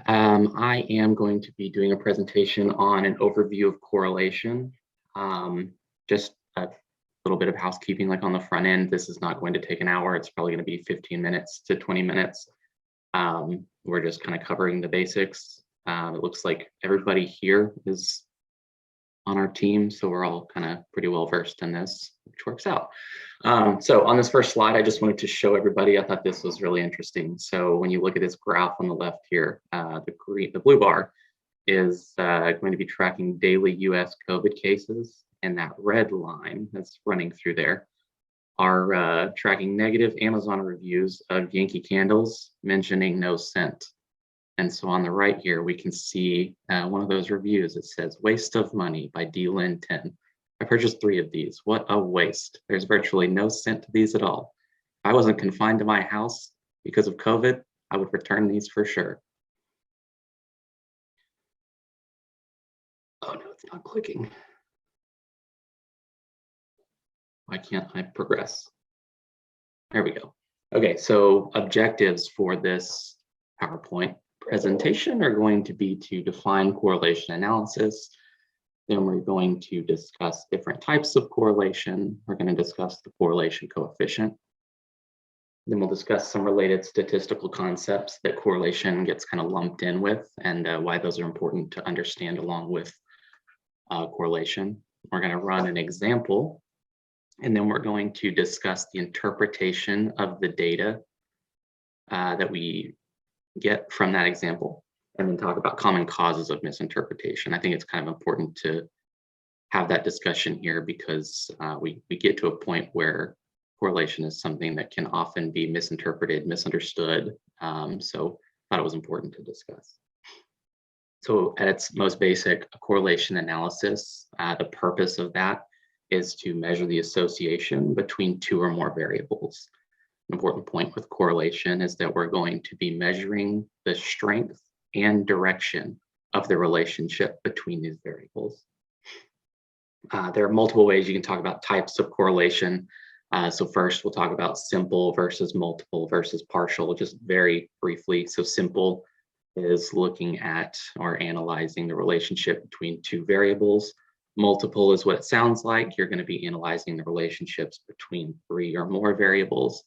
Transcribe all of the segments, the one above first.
I am going to be doing a presentation on an overview of correlation. Just a little bit of housekeeping, like on the front end. This is not going to take an hour. It's probably going to be 15 minutes to 20 minutes. We're just kind of covering the basics. It looks like everybody here is on our team, so we're all kind of pretty well versed in this, which works out. So on this first slide, I just wanted to show everybody, I thought this was really interesting. So when you look at this graph on the left here, the blue bar is going to be tracking daily US COVID cases, and that red line that's running through there are tracking negative Amazon reviews of Yankee candles mentioning no scent. And so on the right here, we can see one of those reviews. It says, "Waste of money" by D-Lin 10. I purchased 3 of these. What a waste. There's virtually no scent to these at all. If I wasn't confined to my house because of COVID, I would return these for sure. Oh no, it's not clicking. Why can't I progress? There we go. Okay, so objectives for this PowerPoint presentation are going to be to define correlation analysis. Then we're going to discuss different types of correlation. We're going to discuss the correlation coefficient. Then we'll discuss some related statistical concepts that correlation gets kind of lumped in with, and why those are important to understand along with correlation. We're going to run an example, and then we're going to discuss the interpretation of the data that we get from that example, and then talk about common causes of misinterpretation. I think it's kind of important to have that discussion here because we get to a point where correlation is something that can often be misinterpreted, misunderstood. So I thought it was important to discuss. So at its most basic, a correlation analysis, the purpose of that is to measure the association between 2 or more variables. An important point with correlation is that we're going to be measuring the strength and direction of the relationship between these variables. There are multiple ways you can talk about types of correlation. So first, we'll talk about simple versus multiple versus partial, just very briefly. So simple is looking at or analyzing the relationship between 2 variables. Multiple is what it sounds like. You're going to be analyzing the relationships between 3 or more variables.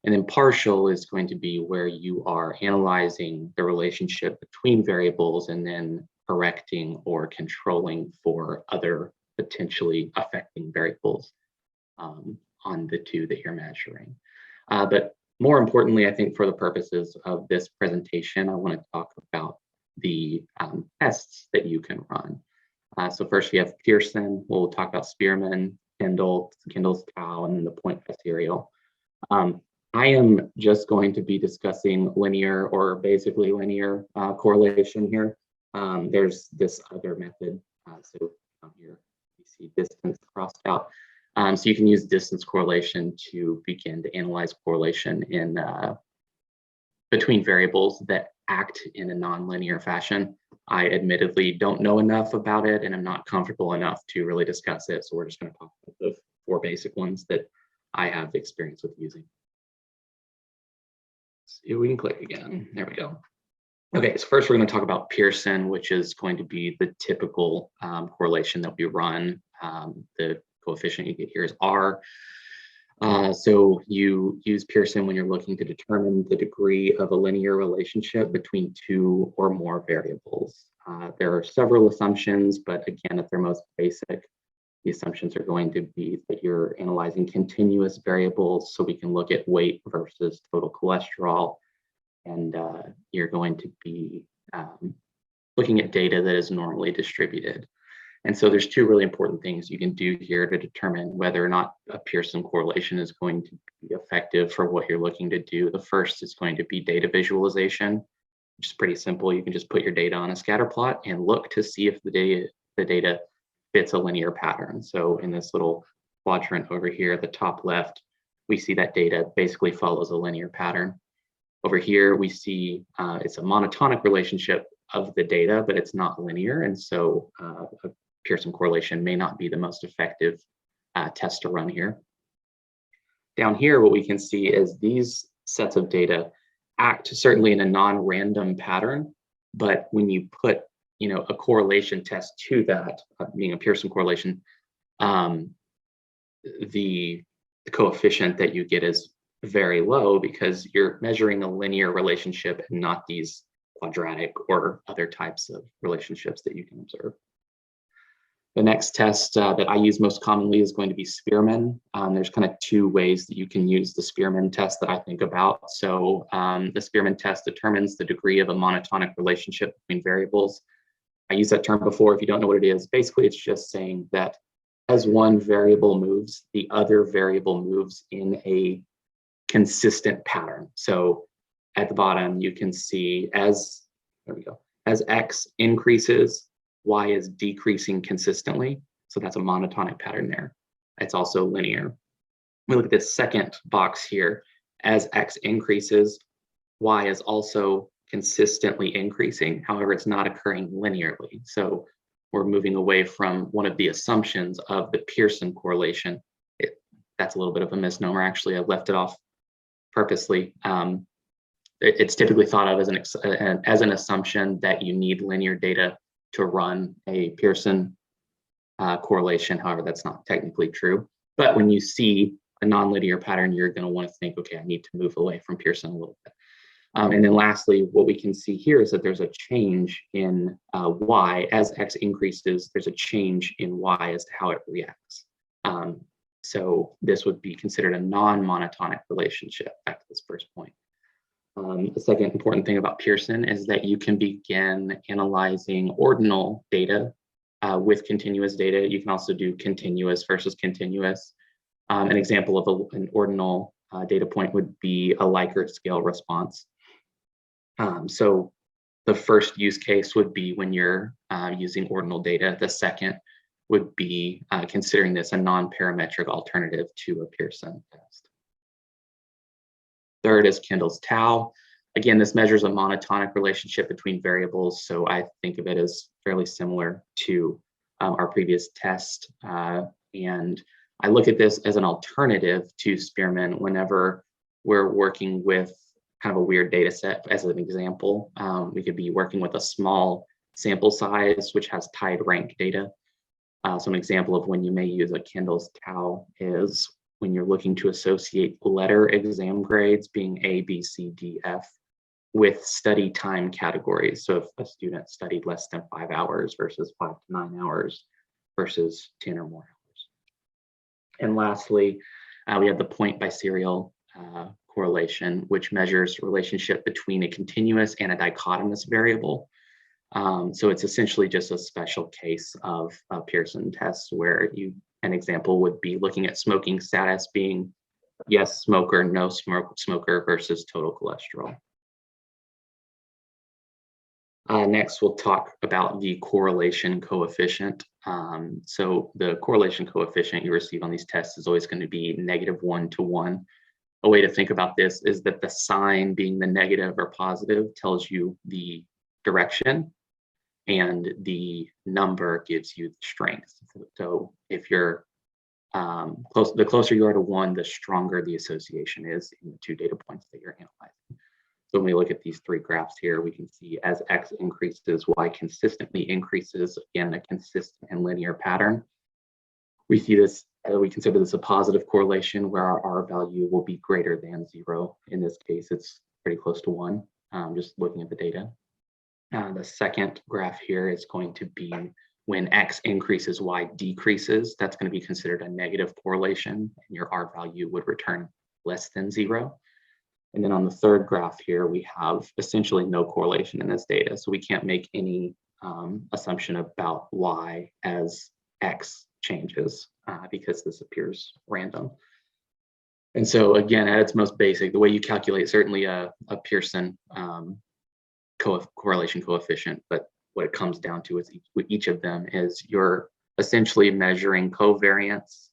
And then partial is going to be where you are analyzing the relationship between variables and then correcting or controlling for other potentially affecting variables on the 2 that you're measuring. But more importantly, I think for the purposes of this presentation, I want to talk about the tests that you can run. So first we have Pearson. We'll talk about Spearman, Kendall's Tau, and then the point factorial. I am just going to be discussing linear or basically linear correlation here. There's this other method. So here you see distance crossed out. So you can use distance correlation to begin to analyze correlation in between variables that act in a nonlinear fashion. I admittedly don't know enough about it and I'm not comfortable enough to really discuss it. So we're just going to talk about the 4 basic ones that I have experience with using. See if we can click again. There we go. Okay, so first we're going to talk about Pearson, which is going to be the typical correlation that we run. The coefficient you get here is R. So you use Pearson when you're looking to determine the degree of a linear relationship between 2 or more variables. There are several assumptions, but again, at their most basic, the assumptions are going to be that you're analyzing continuous variables, so we can look at weight versus total cholesterol, and you're going to be looking at data that is normally distributed. And so there's 2 really important things you can do here to determine whether or not a Pearson correlation is going to be effective for what you're looking to do. The first is going to be data visualization, which is pretty simple. You can just put your data on a scatter plot and look to see if the data fits a linear pattern. So in this little quadrant over here at the top left, we see that data basically follows a linear pattern. Over here, we see it's a monotonic relationship of the data, but it's not linear. And so a Pearson correlation may not be the most effective test to run here. Down here, what we can see is these sets of data act certainly in a non-random pattern, but when you put, a correlation test to that, being a Pearson correlation, um, the coefficient that you get is very low because you're measuring a linear relationship and not these quadratic or other types of relationships that you can observe. The next test that I use most commonly is going to be Spearman. There's kind of two ways that you can use the Spearman test that I think about. So the Spearman test determines the degree of a monotonic relationship between variables. I used that term before. If you don't know what it is, basically it's just saying that as one variable moves, the other variable moves in a consistent pattern. So at the bottom, you can see as X increases, Y is decreasing consistently. So that's a monotonic pattern there. It's also linear. We look at this second box here. As X increases, Y is also consistently increasing. However, it's not occurring linearly. So we're moving away from one of the assumptions of the Pearson correlation. That's a little bit of a misnomer. Actually, I left it off purposely. It's typically thought of as an assumption that you need linear data to run a Pearson correlation. However, that's not technically true. But when you see a nonlinear pattern, you're going to want to think, okay, I need to move away from Pearson a little bit. And then lastly, what we can see here is that there's a change in Y. As X increases, there's a change in Y as to how it reacts. So this would be considered a non-monotonic relationship, back to this first point. The second important thing about Pearson is that you can begin analyzing ordinal data with continuous data. You can also do continuous versus continuous. An example of an ordinal data point would be a Likert scale response. So the first use case would be when you're using ordinal data. The second would be considering this a non-parametric alternative to a Pearson test. Third is Kendall's tau. Again, this measures a monotonic relationship between variables, so I think of it as fairly similar to our previous test. And I look at this as an alternative to Spearman whenever we're working with kind of a weird data set. As an example, we could be working with a small sample size, which has tied rank data. So an example of when you may use a Kendall's tau is when you're looking to associate letter exam grades being A, B, C, D, F with study time categories. So if a student studied less than 5 hours versus 5 to 9 hours versus 10 or more hours. And lastly, we have the point biserial correlation, which measures relationship between a continuous and a dichotomous variable. So it's essentially just a special case of a Pearson test where an example would be looking at smoking status being yes smoker, no smoker versus total cholesterol. Next, we'll talk about the correlation coefficient. So the correlation coefficient you receive on these tests is always going to be -1 to 1. A way to think about this is that the sign being the negative or positive tells you the direction, and the number gives you the strength. So if you're the closer you are to 1, the stronger the association is in the two data points that you're analyzing. So when we look at these three graphs here, we can see as X increases, Y consistently increases, again, a consistent and linear pattern. We see this, we consider this a positive correlation where our R value will be greater than 0. In this case, it's pretty close to 1, just looking at the data. The second graph here is going to be when X increases, Y decreases. That's going to be considered a negative correlation, and your R value would return less than 0. And then on the third graph here, we have essentially no correlation in this data. So we can't make any assumption about Y as X changes because this appears random. And so again, at its most basic, the way you calculate certainly a Pearson correlation coefficient, but what it comes down to is each of them is you're essentially measuring covariance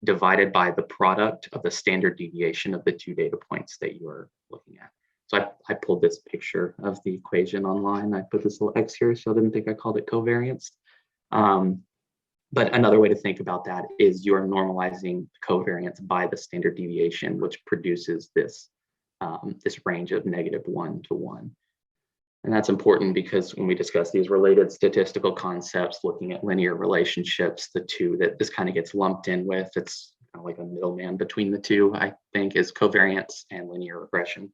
divided by the product of the standard deviation of the two data points that you're looking at. So I pulled this picture of the equation online. I put this little X here, so I didn't think I called it covariance. But another way to think about that is you're normalizing covariance by the standard deviation, which produces this this range of -1 to 1. And that's important because when we discuss these related statistical concepts, looking at linear relationships, the two that this kind of gets lumped in with, it's kind of like a middleman between the two, I think, is covariance and linear regression.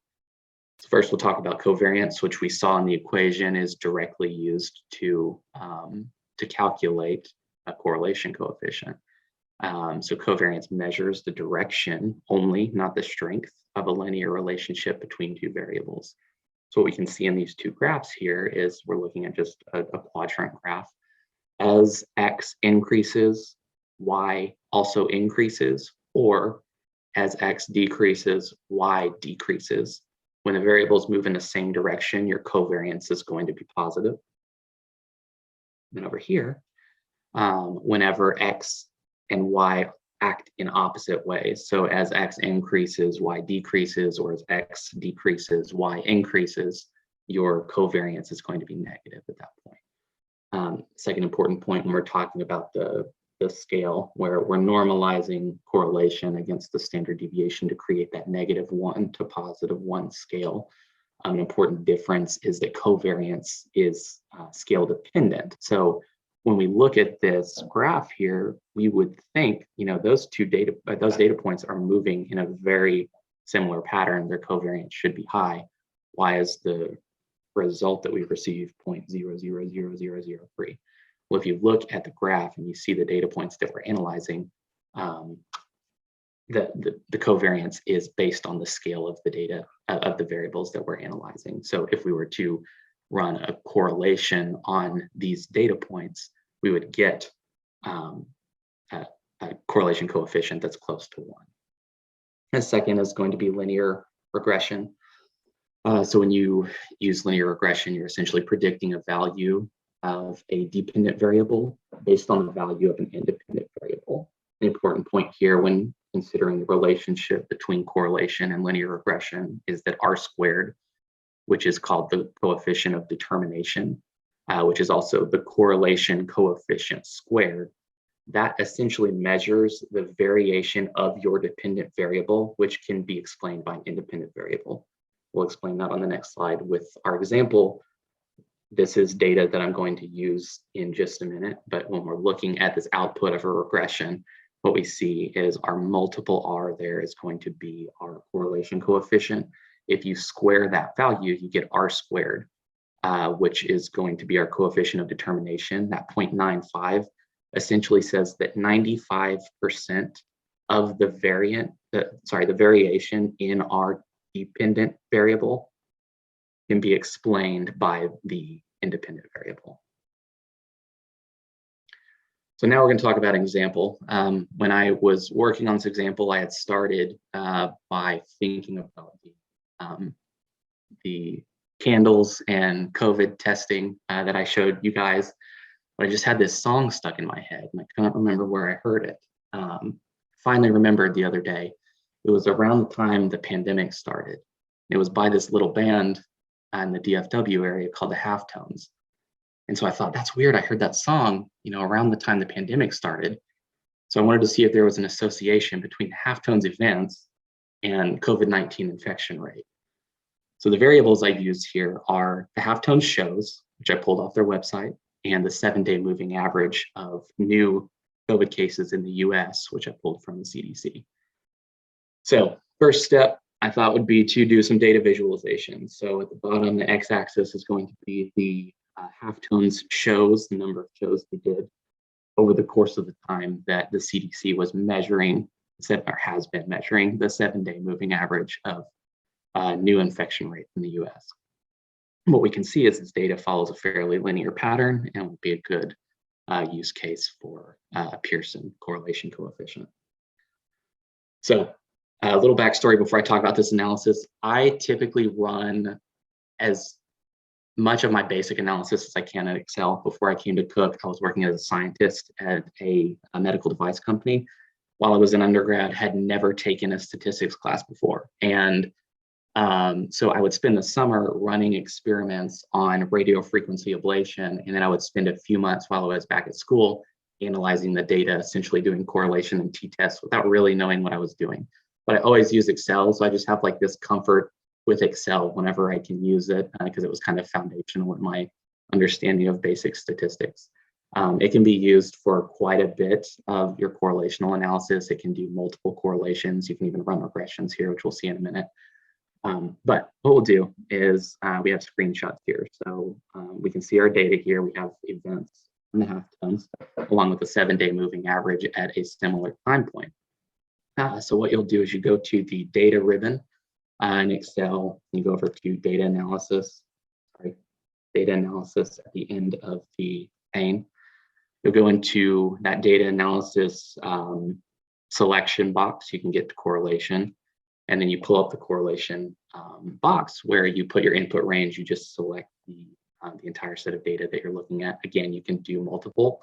So first, we'll talk about covariance, which we saw in the equation is directly used to calculate a correlation coefficient. So covariance measures the direction only, not the strength of a linear relationship between two variables. So what we can see in these two graphs here is we're looking at just a quadrant graph. As x increases, y also increases, or as x decreases, y decreases. When the variables move in the same direction, your covariance is going to be positive. And over here, whenever x and y act in opposite ways. So as x increases, y decreases, or as x decreases, y increases, your covariance is going to be negative at that point. Second important point when we're talking about the scale, where we're normalizing correlation against the standard deviation to create that -1 to +1 scale. An important difference is that covariance is scale dependent. So when we look at this graph here, we would think, those data points are moving in a very similar pattern. Their covariance should be high. Why is the result that we receive 0.000003? Well, if you look at the graph and you see the data points that we're analyzing, the covariance is based on the scale of the data of the variables that we're analyzing. So if we were to run a correlation on these data points, we would get a correlation coefficient that's close to 1. The second is going to be linear regression. So when you use linear regression, you're essentially predicting a value of a dependent variable based on the value of an independent variable. The important point here when considering the relationship between correlation and linear regression is that R², which is called the coefficient of determination, which is also the correlation coefficient squared, that essentially measures the variation of your dependent variable, which can be explained by an independent variable. We'll explain that on the next slide with our example. This is data that I'm going to use in just a minute, but when we're looking at this output of a regression, what we see is our multiple R there is going to be our correlation coefficient. If you square that value, you get R², which is going to be our coefficient of determination. That 0.95 essentially says that 95% of the variation in our dependent variable can be explained by the independent variable. So now we're going to talk about an example. When I was working on this example, I had started by thinking about the candles and COVID testing that I showed you guys. But I just had this song stuck in my head and I couldn't remember where I heard it. Finally remembered the other day. It was around the time the pandemic started. It was by this little band in the DFW area called the Halftones. And so I thought, that's weird. I heard that song, around the time the pandemic started. So I wanted to see if there was an association between the Halftones events and COVID-19 infection rate. So the variables I use here are the Halftones shows, which I pulled off their website, and the 7-day moving average of new COVID cases in the US, which I pulled from the CDC. So first step I thought would be to do some data visualization. So at the bottom, the x-axis is going to be the Halftones shows, the number of shows they did over the course of the time that the CDC was measuring, or has been measuring, the 7-day moving average of new infection rate in the US. What we can see is this data follows a fairly linear pattern and will be a good use case for Pearson correlation coefficient. So a little backstory before I talk about this analysis. I typically run as much of my basic analysis as I can in Excel. Before I came to Cook, I was working as a scientist at a medical device company. While I was an undergrad, had never taken a statistics class before. And so I would spend the summer running experiments on radio frequency ablation, and then I would spend a few months while I was back at school analyzing the data, essentially doing correlation and t-tests without really knowing what I was doing. but I always use Excel. So I just have like this comfort with Excel whenever I can use it because it was kind of foundational in my understanding of basic statistics. It can be used for quite a bit of your correlational analysis. It can do multiple correlations. You can even run regressions here, which we'll see in a minute. But what we'll do is we have screenshots here. So we can see our data here. We have events in the halftones along with the 7-day moving average at a similar time point. So what you'll do is you go to the data ribbon in Excel, you go over to data analysis at the end of the pane. You'll go into that data analysis selection box. You can get the correlation, and then you pull up the correlation box where you put your input range. You just select the entire set of data that you're looking at. Again, you can do multiple.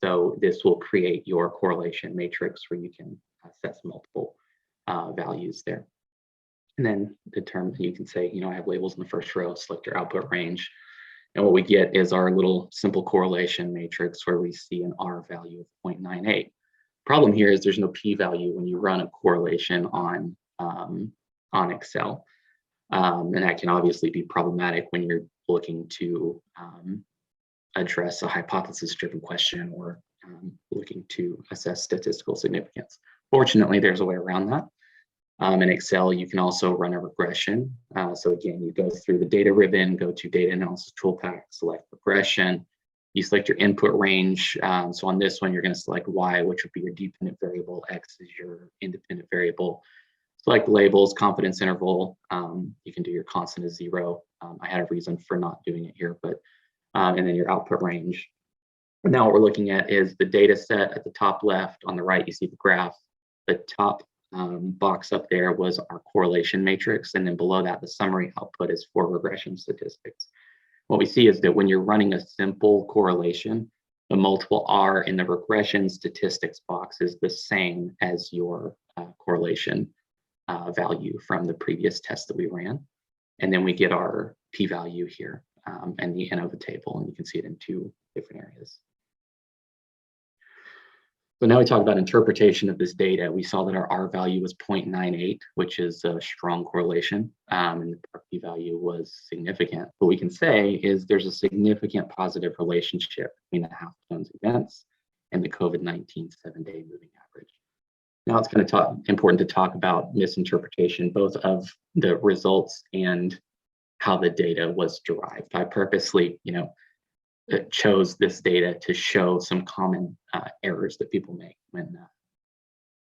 So this will create your correlation matrix where you can set multiple values there. And then determine, you can say, I have labels in the first row, select your output range. And what we get is our little simple correlation matrix where we see an R value of 0.98. Problem here is there's no p-value when you run a correlation on Excel. And that can obviously be problematic when you're looking to address a hypothesis-driven question or looking to assess statistical significance. Fortunately, there's a way around that. In Excel, you can also run a regression. So again, you go through the data ribbon, go to data analysis toolpath, select regression. You select your input range. So on this one, you're going to select Y, which would be your dependent variable. X is your independent variable. Select labels, confidence interval. You can do your constant as 0. I had a reason for not doing it here, but and then your output range. Now what we're looking at is the data set at the top left. On the right, you see the graph. The top box up there was our correlation matrix, and then below that, the summary output is for regression statistics. What we see is that when you're running a simple correlation, the multiple R in the regression statistics box is the same as your correlation value from the previous test that we ran. And then we get our p-value here and the N of the table, and you can see it in 2 different areas. So now we talk about interpretation of this data. We saw that our R value was 0.98, which is a strong correlation, and our p-value was significant. What we can say is there's a significant positive relationship between the halftones events and the COVID-19 7-day moving average. Now it's kind of important to talk about misinterpretation, both of the results and how the data was derived. I purposely, chose this data to show some common errors that people make when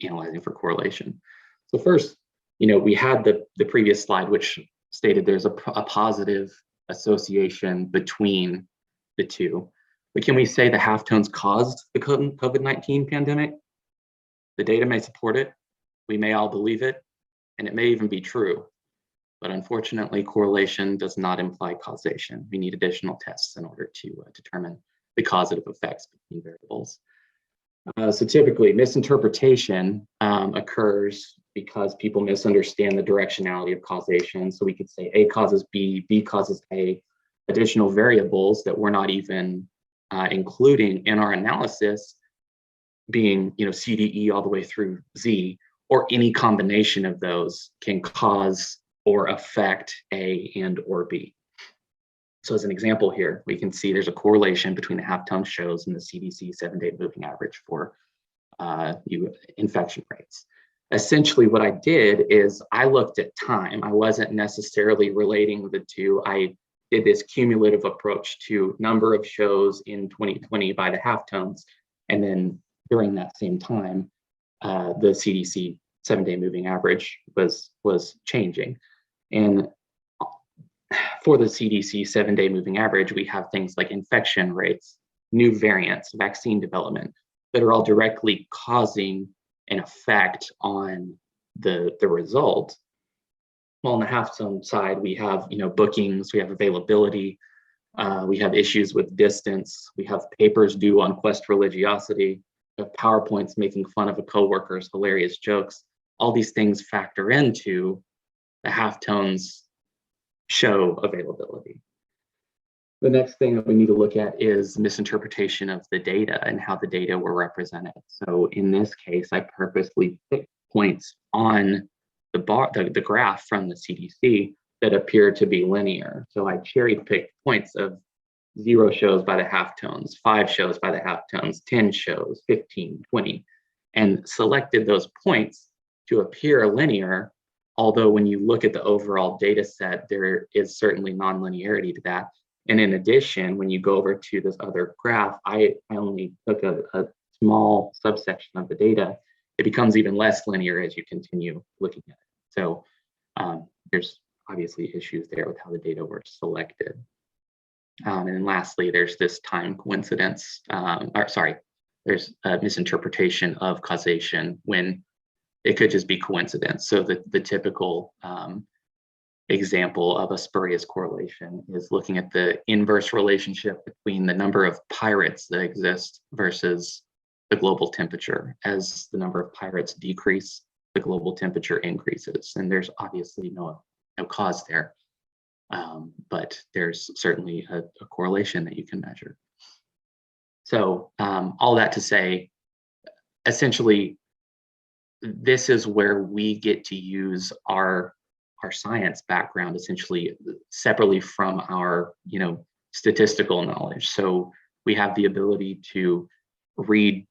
analyzing for correlation. So first, we had the previous slide, which stated there's a positive association between the two. But can we say the halftones caused the COVID-19 pandemic? The data may support it. We may all believe it, and it may even be true. But unfortunately, correlation does not imply causation. We need additional tests in order to determine the causative effects between variables. So typically, misinterpretation occurs because people misunderstand the directionality of causation. So we could say A causes B, B causes A, additional variables that we're not even including in our analysis being, C, D, E all the way through Z, or any combination of those can cause or affect A and or B. So as an example here, we can see there's a correlation between the halftone shows and the CDC 7-day moving average for infection rates. Essentially what I did is I looked at time. I wasn't necessarily relating the two. I did this cumulative approach to number of shows in 2020 by the halftones. And then during that same time, the CDC 7-day moving average was changing. And for the CDC 7-day moving average, we have things like infection rates, new variants, vaccine development that are all directly causing an effect on the result. Well, on the halftone side, we have bookings, we have availability, we have issues with distance, we have papers due on quest religiosity, we have PowerPoints making fun of a coworker's hilarious jokes. All these things factor into the halftones show availability. The next thing that we need to look at is misinterpretation of the data and how the data were represented. So in this case, I purposely picked points on the graph from the CDC that appear to be linear. So I cherry picked points of 0 shows by the halftones, 5 shows by the halftones, 10 shows, 15, 20, and selected those points to appear linear. Although when you look at the overall data set, there is certainly nonlinearity to that. And in addition, when you go over to this other graph, I only took a small subsection of the data. It becomes even less linear as you continue looking at it. So there's obviously issues there with how the data were selected. And then lastly, there's this time coincidence, there's a misinterpretation of causation when it could just be coincidence. So the typical example of a spurious correlation is looking at the inverse relationship between the number of pirates that exist versus the global temperature. As the number of pirates decrease, the global temperature increases. And there's obviously no cause there. But there's certainly a correlation that you can measure. So all that to say, essentially, this is where we get to use our science background essentially separately from our statistical knowledge. So we have the ability to read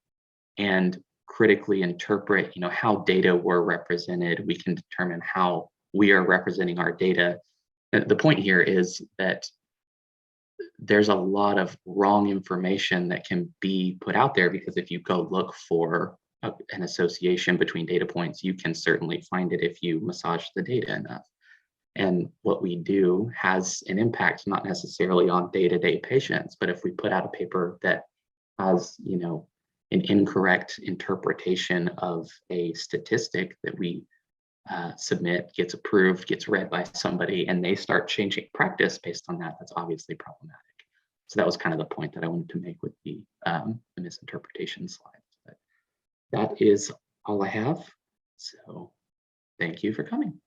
and critically interpret how data were represented. We can determine how we are representing our data. The point here is that there's a lot of wrong information that can be put out there, because if you go look for an association between data points, you can certainly find it if you massage the data enough. And what we do has an impact, not necessarily on day-to-day patients, but if we put out a paper that has, an incorrect interpretation of a statistic that we submit, gets approved, gets read by somebody, and they start changing practice based on that, that's obviously problematic. So that was kind of the point that I wanted to make with the misinterpretation slides. But that is all I have. So thank you for coming.